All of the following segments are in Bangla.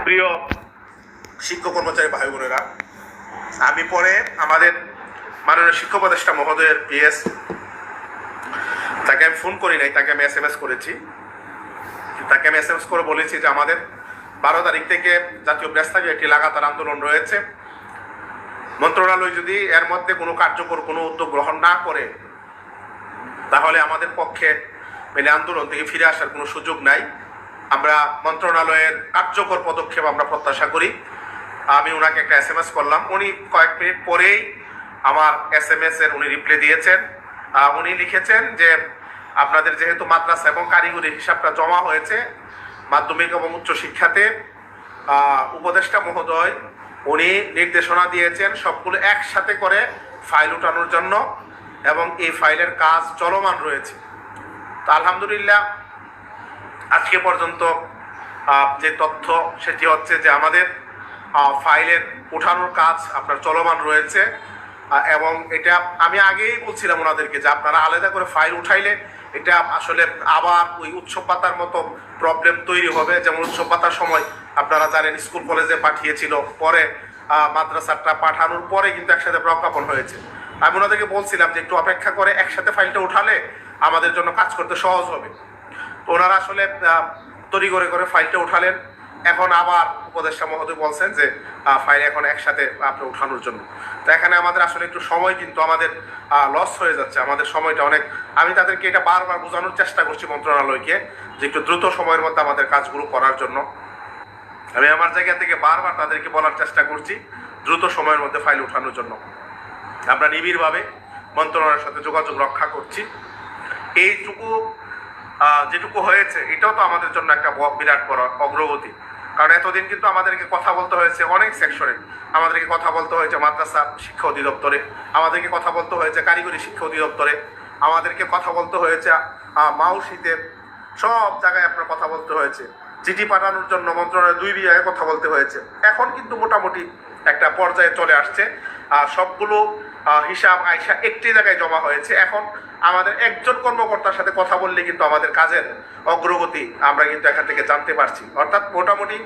প্রিয় শিক্ষক কর্মচারী ভাই বোনেরা, আমি পরে আমাদের মাননীয় শিক্ষক উপদেষ্টা মহোদয়ের পিএস, তাকে আমি ফোন করি নাই, তাকে আমি SMS করেছি। তাকে আমি SMS করে বলেছি যে আমাদের 12 তারিখ থেকে জাতীয় প্রেসক্লাবে একটি লাগাতার আন্দোলন রয়েছে। মন্ত্রণালয় যদি এর মধ্যে কোনো কার্যকর কোনো উদ্যোগ গ্রহণ না করে, তাহলে আমাদের পক্ষে আন্দোলন থেকে ফিরে আসার কোনো সুযোগ নাই। আমরা মন্ত্রণালয়ের কার্যকর পদক্ষেপ আমরা প্রত্যাশা করি। আমি ওনাকে একটা SMS করলাম, উনি কয়েক মিনিট পরেই আমার SMS এর উনি রিপ্লাই দিয়েছেন। উনি লিখেছেন যে আপনাদের যেহেতু মাদ্রাসা এবং কারিগরি হিসাবটা জমা হয়েছে মাধ্যমিক এবং উচ্চ শিক্ষাতে, উপদেষ্টা মহোদয় উনি নির্দেশনা দিয়েছেন সবগুলো একসাথে করে ফাইল উঠানোর জন্য, এবং এই ফাইলের কাজ চলমান রয়েছে। তো আলহামদুলিল্লাহ আজকে পর্যন্ত যে তথ্য সেটি হচ্ছে যে আমাদের ফাইলের উঠানোর কাজ আপনার চলমান রয়েছে। এবং এটা আমি আগেই বলছিলাম ওনাদেরকে যে আপনারা আলাদা করে ফাইল উঠাইলে এটা আসলে আবার ওই উৎসব পাতার মতো প্রবলেম তৈরি হবে। যেমন উৎসব পাতার সময় আপনারা জানেন স্কুল কলেজে পাঠিয়েছিল, পরে মাদ্রাসাটা পাঠানোর পরে কিন্তু একসাথে প্রজ্ঞাপন হয়েছে। আমি ওনাদেরকে বলছিলাম যে একটু অপেক্ষা করে একসাথে ফাইলটা উঠালে আমাদের জন্য কাজ করতে সহজ হবে। তো ওনারা আসলে তৈরি করে ফাইলটা উঠালেন। এখন আবার উপদেষ্টা মহোদয় বলছেন যে ফাইল এখন একসাথে আপনি উঠানোর জন্য। তো এখানে আমাদের আসলে একটু সময় কিন্তু আমাদের লস হয়ে যাচ্ছে, আমাদের সময়টা অনেক। আমি তাদেরকে এটা বারবার বোঝানোর চেষ্টা করছি মন্ত্রণালয়কে যে একটু দ্রুত সময়ের মধ্যে আমাদের কাজগুলো করার জন্য। আমি আমার জায়গা থেকে বারবার তাদেরকে বলার চেষ্টা করছি দ্রুত সময়ের মধ্যে ফাইল উঠানোর জন্য। আমরা নিবিড়ভাবে মন্ত্রণালয়ের সাথে যোগাযোগ রক্ষা করছি। এইটুকু যেটুকু হয়েছে এটাও তো আমাদের জন্য একটা বিরাট বড় অগ্রগতি। কারণ এতদিন কিন্তু আমাদেরকে কথা বলতে হয়েছে অনেক সেকশনে, আমাদেরকে কথা বলতে হয়েছে মাদ্রাসা শিক্ষা অধিদপ্তরে, আমাদেরকে কথা বলতে হয়েছে কারিগরি শিক্ষা অধিদপ্তরে, আমাদেরকে কথা বলতে হয়েছে মাউসিতে, সব জায়গায় আপনার কথা বলতে হয়েছে। চিঠি পাঠানোর জন্য মন্ত্রণালয়ের 2 জায়গায় কথা বলতে হয়েছে। এখন কিন্তু মোটামুটি একটা পর্যায়ে চলে আসছে, সবগুলো হিসাব আইসা একটি জায়গায় জমা হয়েছে। এখন আমাদের একজন কর্মকর্তার সাথে কথা বললে কিন্তু আমাদের কাজের অগ্রগতি আমরা কিন্তু এখান থেকে জানতে পারছি। অর্থাৎ মোটামুটি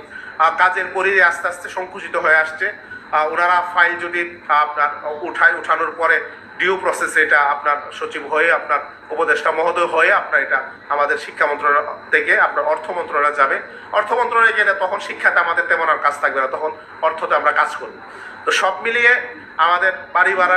কাজের পরিধি আস্তে আস্তে সংকুচিত হয়ে আসছে। ওনারা ফাইল যদি আপনার উঠানোর পরে ডিউ প্রসেসে এটা আপনার সচিব হয়ে আপনার উপদেষ্টা মহোদয় হয়ে আপনার এটা আমাদের শিক্ষা মন্ত্রণালয় থেকে আপনার অর্থ মন্ত্রণালয় যাবে। অর্থ মন্ত্রণালয়ে গেলে তখন শিক্ষাতে আমাদের তেমন আর কাজ থাকবে না, তখন অর্থতে আমরা কাজ করব। তো সব মিলিয়ে আমাদের বাড়ি ভাড়ার